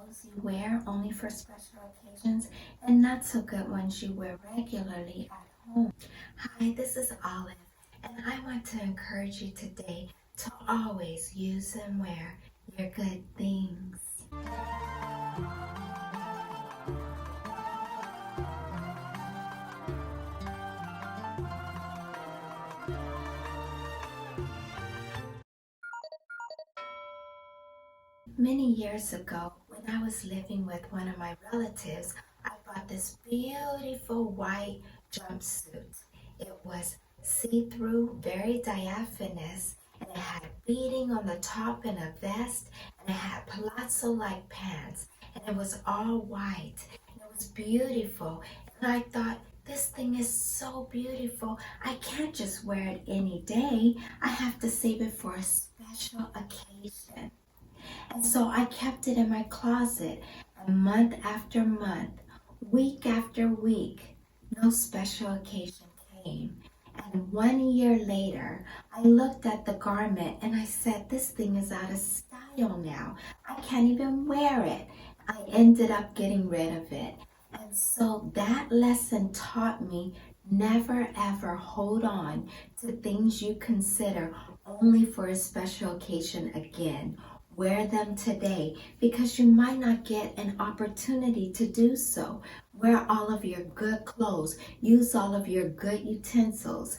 clothes you wear only for special occasions and not so good ones you wear regularly at home. Hi, this is Olive, and I want to encourage you today to always use and wear your good things. Many years ago, when I was living with one of my relatives, I bought this beautiful white jumpsuit. It was see-through, very diaphanous, and it had beading on the top and a vest, and it had palazzo-like pants, and it was all white. And it was beautiful, and I thought, this thing is so beautiful. I can't just wear it any day. I have to save it for a special occasion. And so I kept it in my closet, and month after month, week after week, no special occasion came. And 1 year later, I looked at the garment and I said, this thing is out of style now. I can't even wear it. I ended up getting rid of it. And so that lesson taught me never ever hold on to things you consider only for a special occasion again. Wear them today because you might not get an opportunity to do so. Wear all of your good clothes. Use all of your good utensils.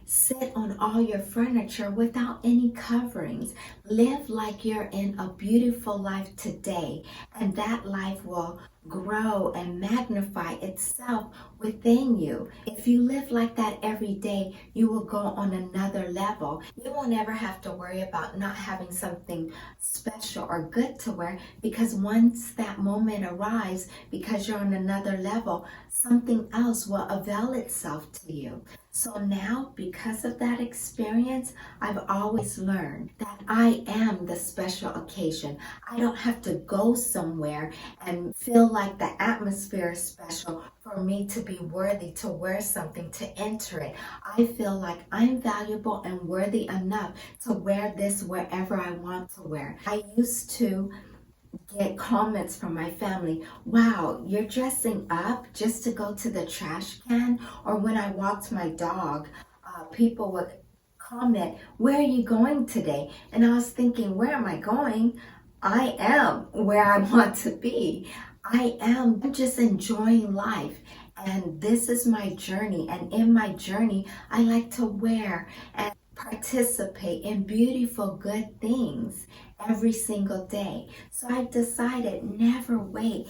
Sit on all your furniture without any coverings. Live like you're in a beautiful life today, and that life will grow and magnify itself within you. If you live like that every day, you will go on another level. You won't ever have to worry about not having something special or good to wear, because once that moment arrives, because you're on another level, something else will avail itself to you. So now, because of that experience, I've always learned that I am the special occasion. I don't have to go somewhere and feel like the atmosphere is special for me to be worthy to wear something, to enter it. I feel like I'm valuable and worthy enough to wear this wherever I want to wear. I used to get comments from my family, wow, you're dressing up just to go to the trash can? Or when I walked my dog, people would comment, where are you going today? And I was thinking, where am I going? I am where I want to be. I'm just enjoying life. And this is my journey. And in my journey, I like to wear and participate in beautiful, good things every single day. So I've decided never wait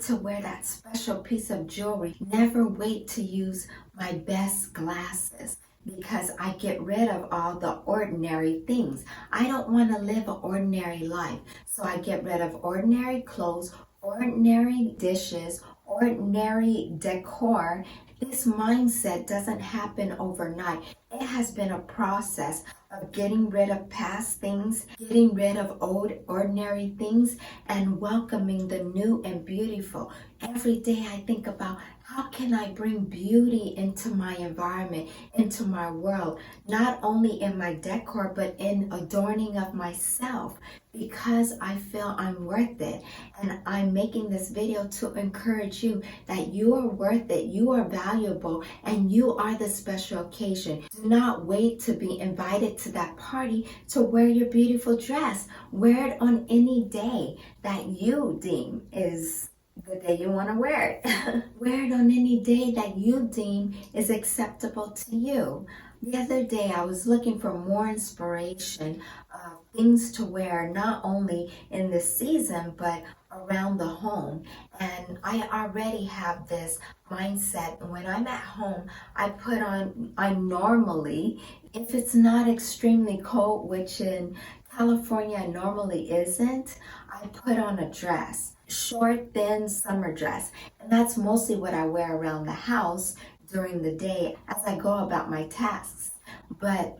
to wear that special piece of jewelry. Never wait to use my best glasses, because I get rid of all the ordinary things. I don't want to live an ordinary life. So I get rid of ordinary clothes, ordinary dishes, ordinary decor. This mindset doesn't happen overnight. It has been a process of getting rid of past things, getting rid of old ordinary things, and welcoming the new and beautiful. Every day I think about, how can I bring beauty into my environment, into my world, not only in my decor, but in adorning of myself, because I feel I'm worth it. And I'm making this video to encourage you that you are worth it, you are valuable, and you are the special occasion. Do not wait to be invited to that party to wear your beautiful dress. Wear it on any day that you deem is the day you want to wear it. Wear it on any day that you deem is acceptable to you. The other day I was looking for more inspiration of things to wear, not only in this season, but around the home. And I already have this mindset. When I'm at home, I normally, if it's not extremely cold, which in California normally isn't, I put on a dress. Short, thin summer dress. And that's mostly what I wear around the house during the day as I go about my tasks. But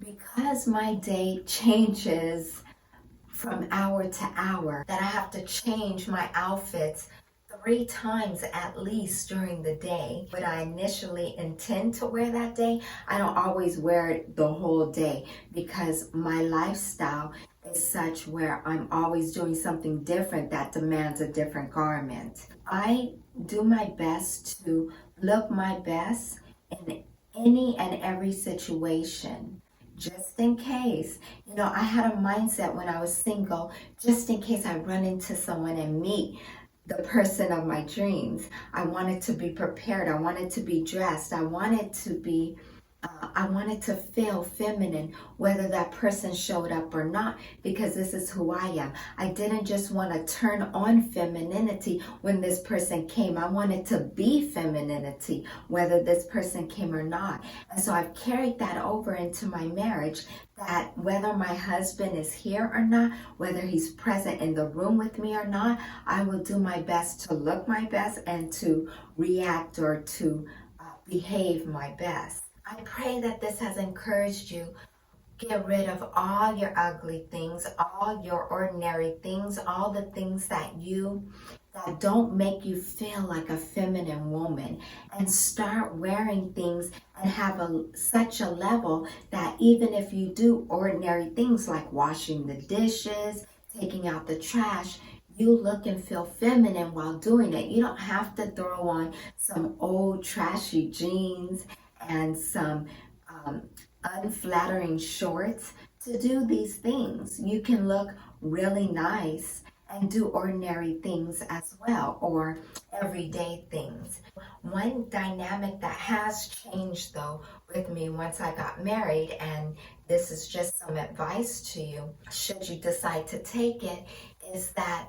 because my day changes from hour to hour, that I have to change my outfits 3 times at least during the day. What I initially intend to wear that day, I don't always wear it the whole day, because my lifestyle is such where I'm always doing something different that demands a different garment. I do my best to look my best in any and every situation, just in case. You know, I had a mindset when I was single, just in case I run into someone and meet the person of my dreams. I wanted to be prepared. I wanted to be dressed. I wanted to feel feminine, whether that person showed up or not, because this is who I am. I didn't just want to turn on femininity when this person came. I wanted to be femininity, whether this person came or not. And so I've carried that over into my marriage, that whether my husband is here or not, whether he's present in the room with me or not, I will do my best to look my best and to react or to behave my best. I pray that this has encouraged you. Get rid of all your ugly things, all your ordinary things, all the things that don't make you feel like a feminine woman, and start wearing things and have such a level that even if you do ordinary things like washing the dishes, taking out the trash, you look and feel feminine while doing it. You don't have to throw on some old trashy jeans and some unflattering shorts to do these things. You can look really nice and do ordinary things as well, or everyday things. One dynamic that has changed though with me once I got married, and this is just some advice to you should you decide to take it, is that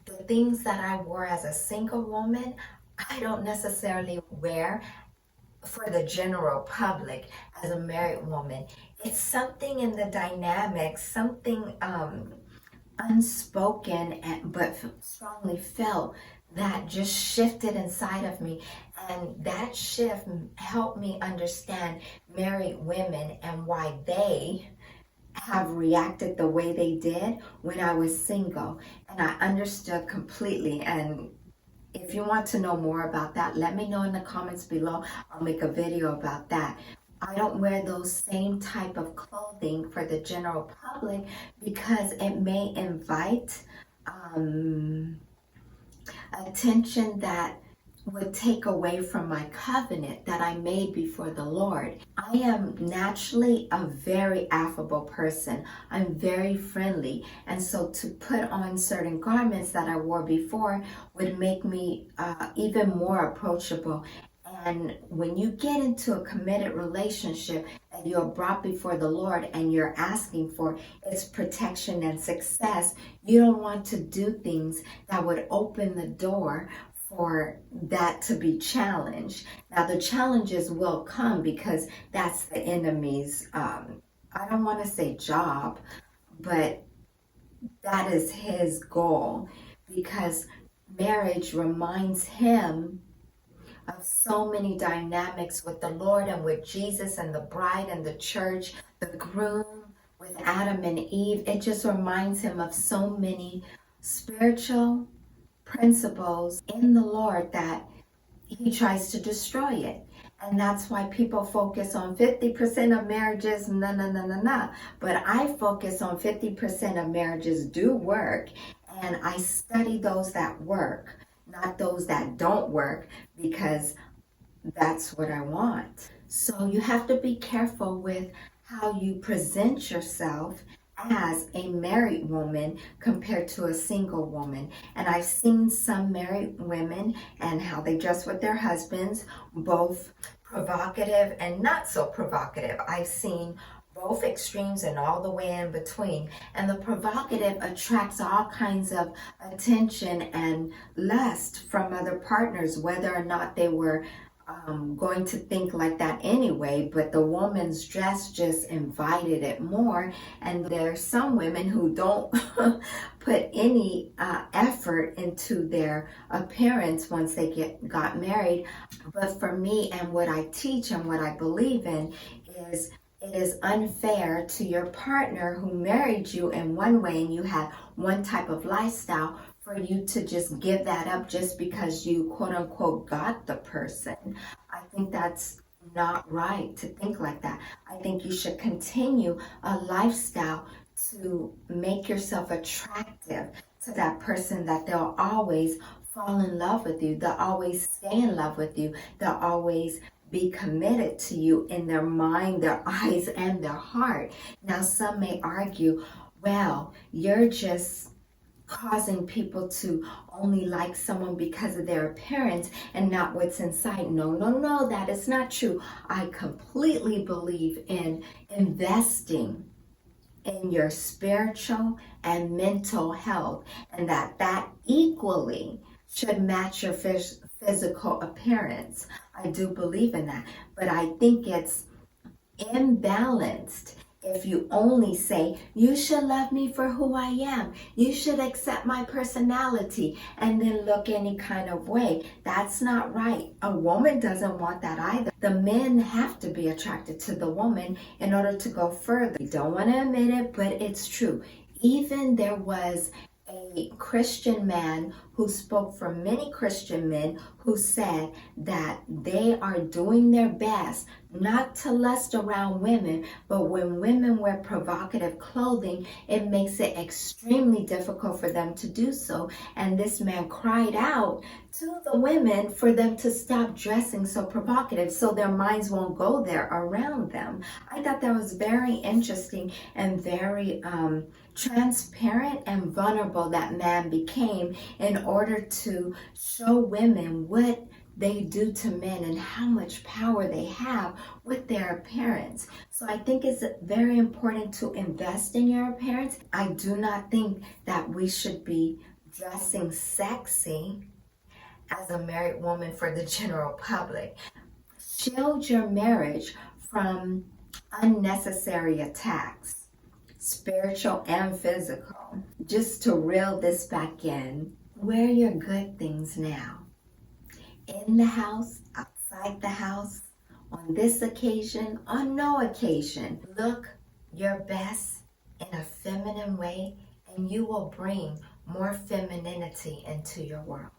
the things that I wore as a single woman, I don't necessarily wear for the general public as a married woman. It's something in the dynamics, something unspoken but strongly felt, that just shifted inside of me. And that shift helped me understand married women and why they have reacted the way they did when I was single. And I understood completely. And if you want to know more about that, let me know in the comments below. I'll make a video about that. I don't wear those same type of clothing for the general public because it may invite attention that would take away from my covenant that I made before the Lord. I am naturally a very affable person. I'm very friendly. And so to put on certain garments that I wore before would make me even more approachable. And when you get into a committed relationship and you're brought before the Lord and you're asking for its protection and success, you don't want to do things that would open the door for that to be challenged. Now the challenges will come because that's the enemy's, I don't want to say job, but that is his goal, because marriage reminds him of so many dynamics with the Lord and with Jesus and the bride and the church, the groom with Adam and Eve. It just reminds him of so many spiritual principles in the Lord that he tries to destroy it. And that's why people focus on 50% of marriages, But I focus on 50% of marriages do work, and I study those that work, not those that don't work, because that's what I want. So you have to be careful with how you present yourself as a married woman compared to a single woman. And I've seen some married women and how they dress with their husbands, both provocative and not so provocative. I've seen both extremes and all the way in between. And the provocative attracts all kinds of attention and lust from other partners, whether or not they were going to think like that anyway, but the woman's dress just invited it more. And there's some women who don't put any effort into their appearance once they got married. But for me, and what I teach and what I believe in, is it is unfair to your partner who married you in one way and you had one type of lifestyle for you to just give that up just because you quote unquote got the person. I think that's not right to think like that. I think you should continue a lifestyle to make yourself attractive to that person, that they'll always fall in love with you, they'll always stay in love with you, they'll always be committed to you in their mind, their eyes, and their heart. Now, some may argue, well, you're just causing people to only like someone because of their appearance and not what's inside. No, no, no, that is not true. I completely believe in investing in your spiritual and mental health, and that equally should match your physical appearance. I do believe in that, but I think it's imbalanced if you only say, you should love me for who I am, you should accept my personality, and then look any kind of way. That's not right. A woman doesn't want that either. The men have to be attracted to the woman in order to go further. You don't want to admit it, but it's true. Even there was a Christian man who spoke for many Christian men who said that they are doing their best not to lust around women, but when women wear provocative clothing, it makes it extremely difficult for them to do so. And this man cried out to the women for them to stop dressing so provocative so their minds won't go there around them. I thought that was very interesting and very transparent and vulnerable that man became in order to show women what they do to men and how much power they have with their appearance. So I think it's very important to invest in your appearance. I do not think that we should be dressing sexy as a married woman for the general public. Shield your marriage from unnecessary attacks, spiritual and physical. Just to reel this back in, wear your good things now. In the house, outside the house, on this occasion, on no occasion. Look your best in a feminine way, and you will bring more femininity into your world.